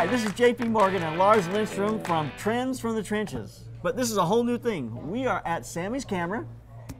Hi, this is Jay P Morgan and Lars Lindstrom from Trends from the Trenches. But this is a whole new thing. We are at Samy's Camera,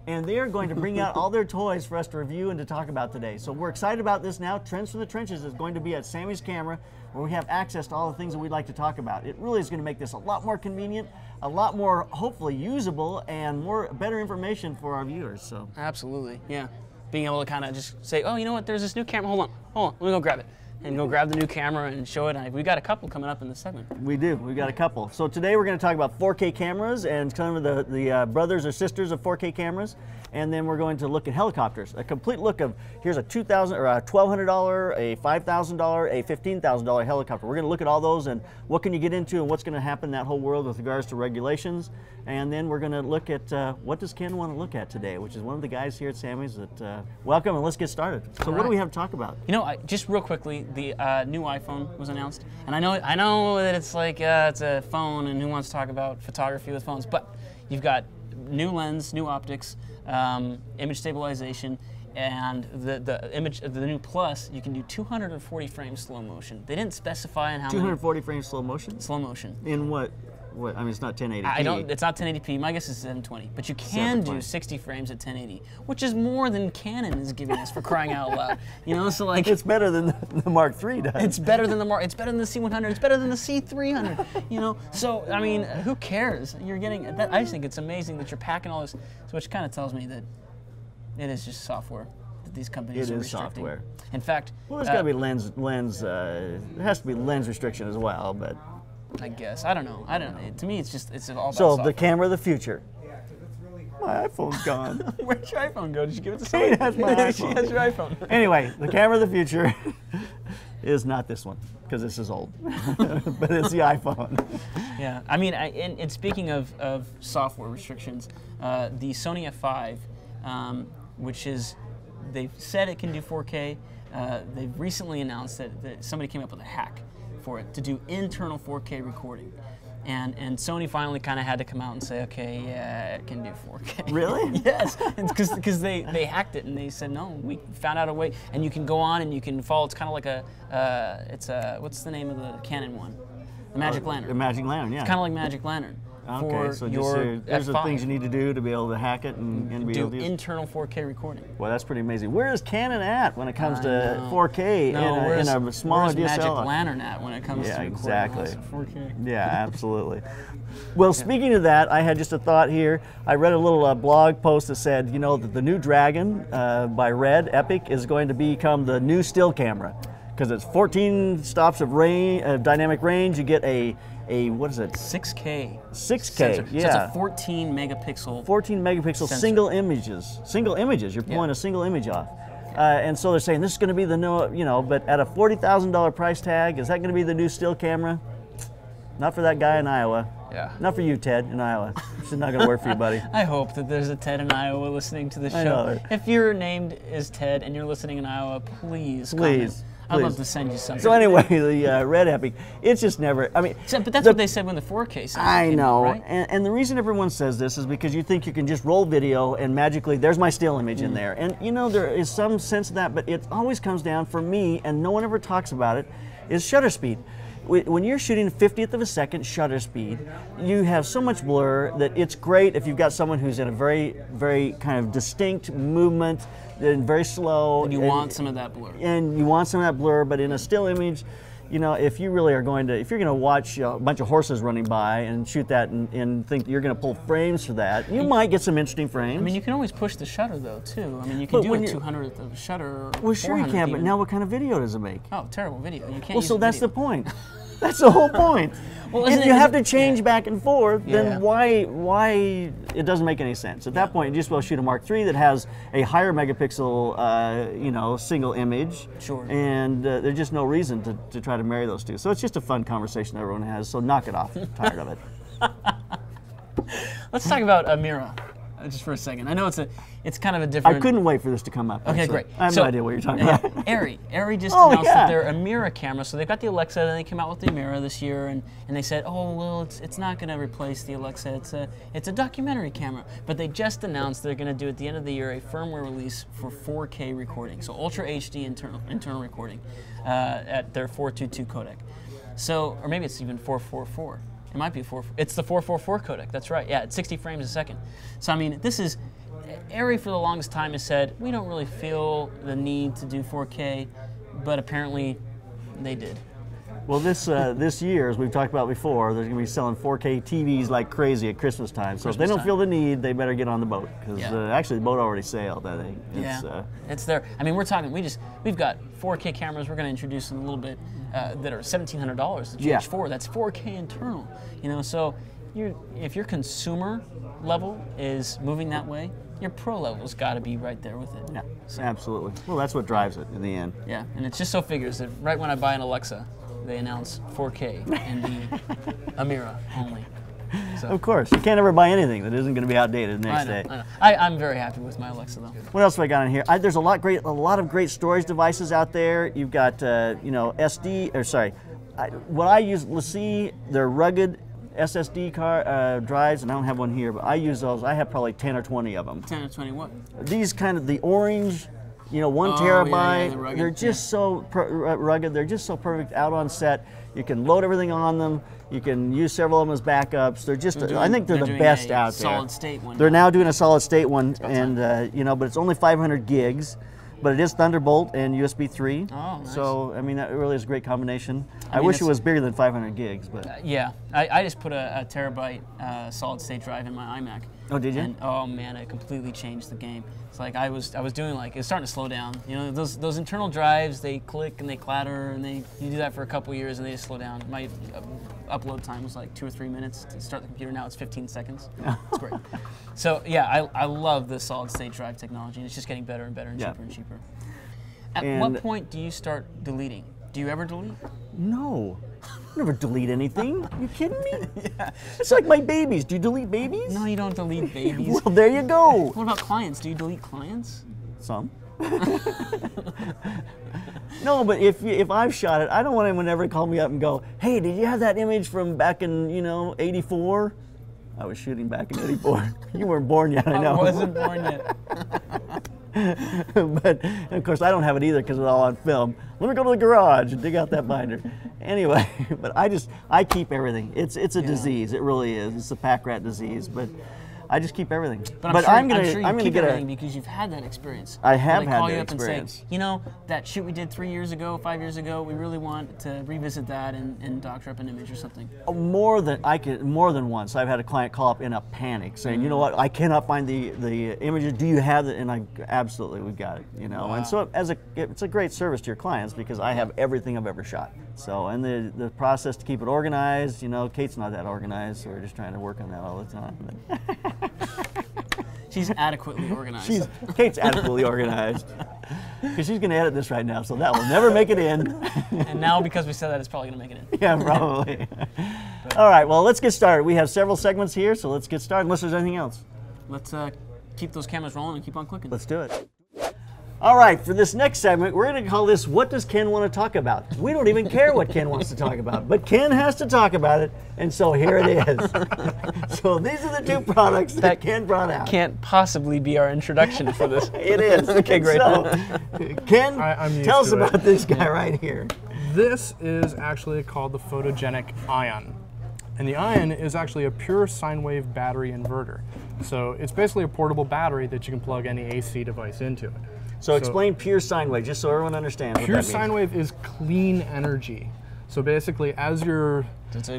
and they are going to bring out all their toys for us to review and to talk about today. So we're excited about this now. Trends from the Trenches is going to be at Samy's Camera, where we have access to all the things that we'd like to talk about. It really is going to make this a lot more convenient, a lot more hopefully usable, and better information for our viewers. So absolutely, yeah. Being able to kind of just say, oh, you know what? There's this new camera. Hold on, let me go grab it. And go grab the new camera and show it. And we got a couple coming up in this segment. We do. We've got a couple. So today we're going to talk about 4K cameras and kind of the brothers or sisters of 4K cameras. And then we're going to look at helicopters. A complete look of, here's a $2,000 or a $1,200, a $5,000, a $15,000 helicopter. We're going to look at all those and what can you get into and what's going to happen in that whole world with regards to regulations. And then we're going to look at what does Ken want to look at today, which is one of the guys here at Samy's that welcome, and let's get started. So what do we have to talk about? You know, just real quickly, the new iPhone was announced, and I know that it's like it's a phone, and who wants to talk about photography with phones? But you've got new lens, new optics, image stabilization, and the new Plus. You can do 240 frames slow motion. They didn't specify in how 240 frames slow motion. Slow motion. In what? I mean, it's not 1080p. It's not 1080p. My guess is 720. But you can do 60 frames at 1080, which is more than Canon is giving us for crying out loud. You know, so like it's better than the Mark III does. It's better than the Mark. It's better than the C100. It's better than the C300. You know, so I mean, who cares? You're getting that. I just think it's amazing that you're packing all this, which kind of tells me that it is just software that these companies are restricting. Software. In fact, well, there's got to be lens. There has to be lens restriction as well, but. I guess. I don't know. To me, it's all about So software. the camera of the future. My iPhone's gone. Where'd your iPhone go? Did you give it to somebody? Hey, that's my iPhone. She has your iPhone. Anyway, the camera of the future is not this one, because this is old, but it's the iPhone. Yeah, I mean, and speaking of software restrictions, the Sony A5, which is, they've said it can do 4K. They've recently announced that somebody came up with a hack for it to do internal 4K recording. And Sony finally kind of had to come out and say, okay, yeah, it can do 4K. Really? Yes, because they hacked it and they said, no, we found out a way, and you can go on and you can follow. It's kind of like what's the name of the Canon one? The Magic Lantern. The Magic Lantern, yeah. It's kind of like Magic Lantern. Okay, so there's the things you need to do to be able to hack it and be able to do internal 4K recording. Well, that's pretty amazing. Where is Canon at when it comes to 4K in a smaller DSLR? Where's Magic Lantern at when it comes to exactly. 4K? Yeah, absolutely. Well, speaking of that, I had just a thought here. I read a little blog post that said, you know, that the new Dragon by Red Epic is going to become the new still camera because it's 14 stops of dynamic range. You get a what is it? 6K. 6K, sensor. yeah. So it's a 14 megapixel. 14 megapixel sensor. single images. Single images. You're pulling a single image off. And so they're saying this is going to be the new, you know, but at a $40,000 price tag, is that going to be the new still camera? Not for that guy in Iowa. Yeah. Not for you, Ted, in Iowa. This is not going to work for you, buddy. I hope that there's a Ted in Iowa listening to this show. If your name is Ted and you're listening in Iowa, please comment. I'd love to send you something. So anyway, the Red Epic, it's just never, I mean. But that's what they said when the 4K I know, right? and the reason everyone says this is because you think you can just roll video and magically, there's my still image in there. And you know, there is some sense of that, but it always comes down, for me, and no one ever talks about it, is shutter speed. When you're shooting 50th of a second shutter speed, you have so much blur that it's great if you've got someone who's in a very, very kind of distinct movement, and very slow. And you want some of that blur. And you want some of that blur, but in a still image, you know, if you really are going to, if you're going to watch a bunch of horses running by and shoot that and think that you're going to pull frames for that, you might get some interesting frames. I mean, you can always push the shutter though, too. I mean, you can do a 200th of a shutter. Well, sure you can, but now what kind of video does it make? Oh, terrible video. You can't. Well, so that's the point. That's the whole point. Well, if you have to change back and forth, then why it doesn't make any sense. At that point, you just will shoot a Mark III that has a higher megapixel, you know, single image. Sure. And there's just no reason to try to marry those two. So it's just a fun conversation everyone has. So knock it off. I'm tired of it. Let's talk about Amira. Just for a second. I know it's kind of a different. I couldn't wait for this to come up. Okay, great. I have no idea what you're talking about. Arri just announced that their Amira camera. So they've got the Alexa, and they came out with the Amira this year, and they said, oh well, it's not going to replace the Alexa. It's a documentary camera. But they just announced they're going to do at the end of the year a firmware release for 4K recording, so Ultra HD internal recording at their 422 codec. So, or maybe it's even 444. It might be it's the 444 codec. That's right. Yeah, it's 60 frames a second. So I mean, this is Arri for the longest time has said we don't really feel the need to do 4K, but apparently they did. Well, this year, as we've talked about before, they're going to be selling 4K TVs like crazy at Christmas time. So if they don't feel the need, they better get on the boat because actually the boat already sailed. I think. It's there. I mean, we're talking. We've got 4K cameras. We're going to introduce in a little bit that are $1,700. The GH4. That's 4K internal. You know, so if your consumer level is moving that way, your pro level's got to be right there with it. Yeah, so. Absolutely. Well, that's what drives it in the end. Yeah, and it just so figures that right when I buy an Alexa, they announce 4K and the Amira only. So. Of course, you can't ever buy anything that isn't going to be outdated the next day. I know. I'm very happy with my Alexa though. What else have I got in here? There's a lot of great storage devices out there. You've got you know, what I use. Let's see, they're rugged SSD drives, and I don't have one here, but I use those. I have probably 10 or 20 of them. 10 or 20 what? These kind of the orange. You know, 1 terabyte. They're just so rugged. They're just so perfect out on set. You can load everything on them. You can use several of them as backups. They're just. I think they're the best out there. Solid state one. They're now doing a solid state one, and you know, but it's only 500 gigs. But it is Thunderbolt and USB 3. Oh, nice. So, I mean, that really is a great combination. I wish it was bigger than 500 gigs, but. Yeah, I just put a terabyte solid state drive in my iMac. Oh, did you? And, oh man, it completely changed the game. It's like I was doing like, it's starting to slow down. You know, those internal drives, they click and they clatter, and you do that for a couple years and they just slow down. My upload time was like 2 or 3 minutes to start the computer. Now it's 15 seconds. It's great. So yeah, I love the solid state drive technology, and it's just getting better and better and cheaper and cheaper. At what point do you start deleting? Do you ever delete? No. I never delete anything. You kidding me? Yeah. It's like my babies. Do you delete babies? No, you don't delete babies. Well, there you go. What about clients? Do you delete clients? Some. No, but if I've shot it, I don't want anyone to ever call me up and go, "Hey, did you have that image from back in, you know, '84?" I was shooting back in '84. You weren't born yet, I know. I wasn't born yet. But of course I don't have it either because it's all on film. Let me go to the garage and dig out that binder. Anyway, but I keep everything. It's a disease. It really is. It's a pack rat disease. But I just keep everything. But I'm sure you keep everything because you've had that experience. I have had that experience. They call you up and say, you know, that shoot we did 3 years ago, 5 years ago, we really want to revisit that and doctor up an image or something. More than once, I've had a client call up in a panic saying, you know what, I cannot find the images. Do you have it? And I absolutely, we've got it. You know, and so it's a great service to your clients because I have everything I've ever shot. So, and the process to keep it organized, you know, Kate's not that organized, so we're just trying to work on that all the time. She's adequately organized. Kate's adequately organized. Because she's going to edit this right now, so that will never make it in. And now, because we said that, it's probably going to make it in. Yeah, probably. All right, well, let's get started. We have several segments here, so let's get started, unless there's anything else. Let's keep those cameras rolling and keep on clicking. Let's do it. All right, for this next segment, we're going to call this What Does Ken Want to Talk About? We don't even care what Ken wants to talk about, but Ken has to talk about it, and so here it is. So these are the two products that Ken brought out. Can't possibly be our introduction for this. It is. Okay, great. So, Ken, tell us about this guy right here. This is actually called the photogenic ion. And the ion is actually a pure sine wave battery inverter. So it's basically a portable battery that you can plug any AC device into it. So explain pure sine wave, just so everyone understands what that means. Pure sine wave is clean energy. So basically, as you're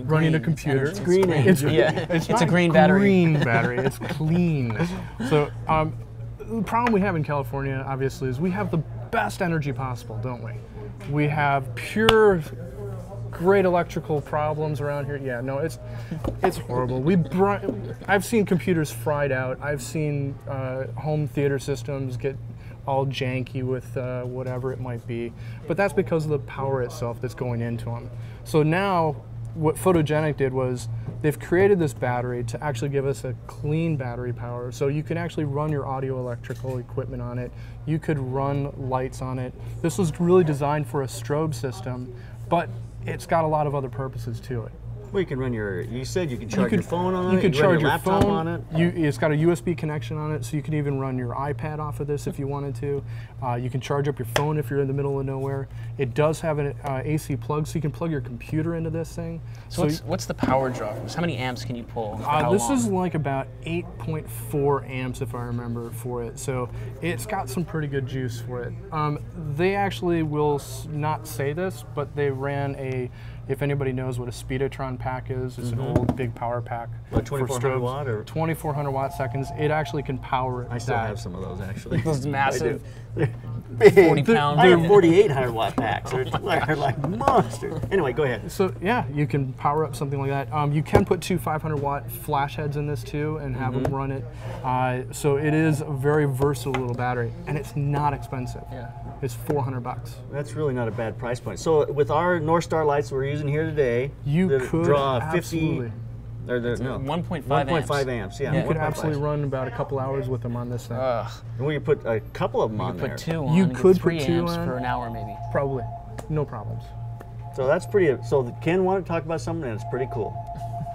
running a computer, it's green energy. It's a green battery. Green battery. It's clean. So the problem we have in California, obviously, is we have the best energy possible, don't we? We have pure, great electrical problems around here. Yeah, no, it's horrible. I've seen computers fried out. I've seen home theater systems get all janky with whatever it might be, but that's because of the power itself that's going into them. So now what Photogenic did was they've created this battery to actually give us a clean battery power, so you can actually run your audio electrical equipment on it, you could run lights on it. This was really designed for a strobe system, but it's got a lot of other purposes to it. Well, you can run you said you can charge your phone on it, you can run charge your your laptop phone on it. It's got a USB connection on it, so you can even run your iPad off of this if you wanted to. You can charge up your phone if you're in the middle of nowhere. It does have an AC plug, so you can plug your computer into this thing. So what's the power draw from this? How many amps can you pull? This is like about 8.4 amps, if I remember, for it. So it's got some pretty good juice for it. They actually will not say this, but they ran if anybody knows what a Speedotron pack is, it's an old big power pack. What, 2400 watt or 2400 watt seconds. It actually can power. I still have some of those actually. Those massive big 40-pound. I have 4800 watt packs. They're like monsters. Anyway, go ahead. So yeah, you can power up something like that. You can put two 500 watt flash heads in this too and have them run it. So it is a very versatile little battery, and it's not expensive. Yeah. It's $400. That's really not a bad price point. So with our North Star lights we're using here today, you could draw 50. absolutely. No, 1.5 amps. Yeah, you could absolutely run about a couple hours with them on this thing. And we put a couple of them on there. Put two on. You could get 3 put two amps on. for an hour maybe. Probably, no problems. So that's pretty. So Ken wanted to talk about something that's pretty cool.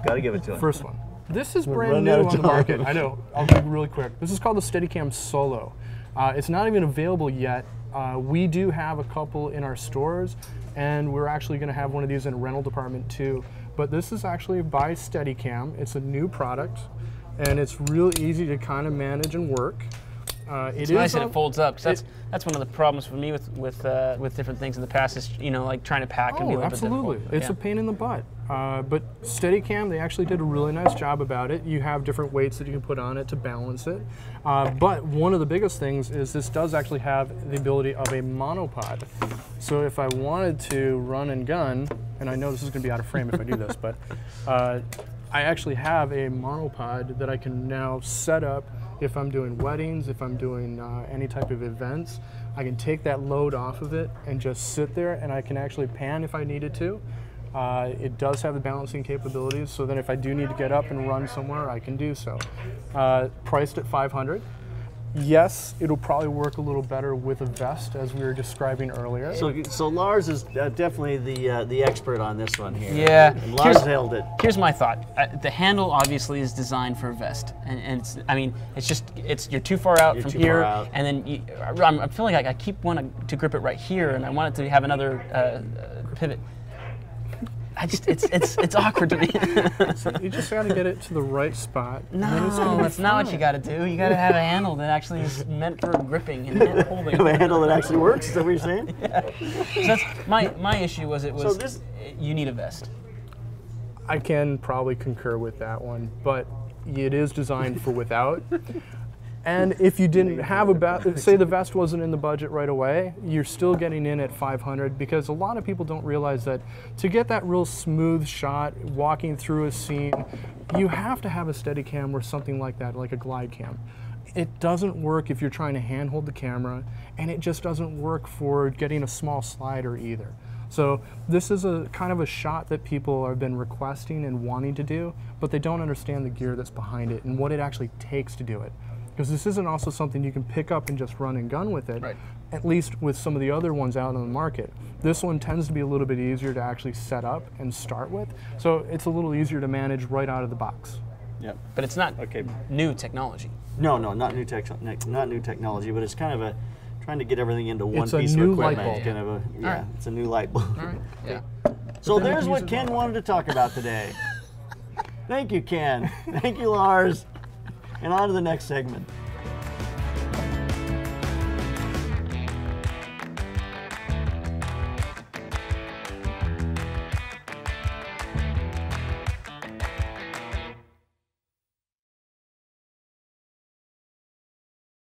Got to give it to him. First one. This is brand running new out of on the time. market. I know. I'll be really quick. This is called the Steadicam Solo. It's not even available yet. We do have a couple in our stores, and we're actually going to have one of these in a rental department too. But this is actually by Steadicam. It's a new product, and it's real easy to kind of manage and work. It's nice that it folds up, because that's one of the problems for me with different things in the past is, you know, like trying to pack and be a little bit absolutely. difficult. It's a pain in the butt. But Steadicam, they actually did a really nice job about it. You have different weights that you can put on it to balance it. But one of the biggest things is this does actually have the ability of a monopod. So if I wanted to run and gun, and I know this is going to be out of frame if I do this, but I actually have a monopod that I can now set up if I'm doing weddings, if I'm doing any type of events. I can take that load off of it and just sit there, and I can actually pan if I needed to. It does have the balancing capabilities, so then if I do need to get up and run somewhere, I can do so. Priced at $500. Yes, it'll probably work a little better with a vest, as we were describing earlier. So Lars is definitely the expert on this one here. Yeah. And Lars nailed it. Here's my thought. The handle obviously is designed for a vest, and it's, I mean, you're too far out from here, and then I'm feeling like I keep wanting to grip it right here, and I want it to have another pivot. It's awkward to me. So you just got to get it to the right spot. No, that's not what you got to do. You got to have a handle that actually is meant for gripping and holding. Have a handle that actually works. Is that what you're saying? Yeah. So that's my issue. You need a vest. I can probably concur with that one, but it is designed for without. And if you didn't have say the vest wasn't in the budget right away, you're still getting in at $500, because a lot of people don't realize that to get that real smooth shot walking through a scene, you have to have a Steadicam or something like that, like a glide cam. It doesn't work if you're trying to handhold the camera, and it just doesn't work for getting a small slider either. So this is a kind of a shot that people have been requesting and wanting to do, but they don't understand the gear that's behind it and what it actually takes to do it. Because this isn't also something you can pick up and just run and gun with it, right. At least with some of the other ones out on the market. This one tends to be a little bit easier to actually set up and start with, so it's a little easier to manage right out of the box. Yeah, but it's not new technology. No, not new technology, but it's kind of trying to get everything into one piece of new equipment. light bulb. Kind of it's a new light bulb. All right. Yeah. So there's what Ken wanted to talk about today. Thank you, Ken. Thank you, Lars. And on to the next segment.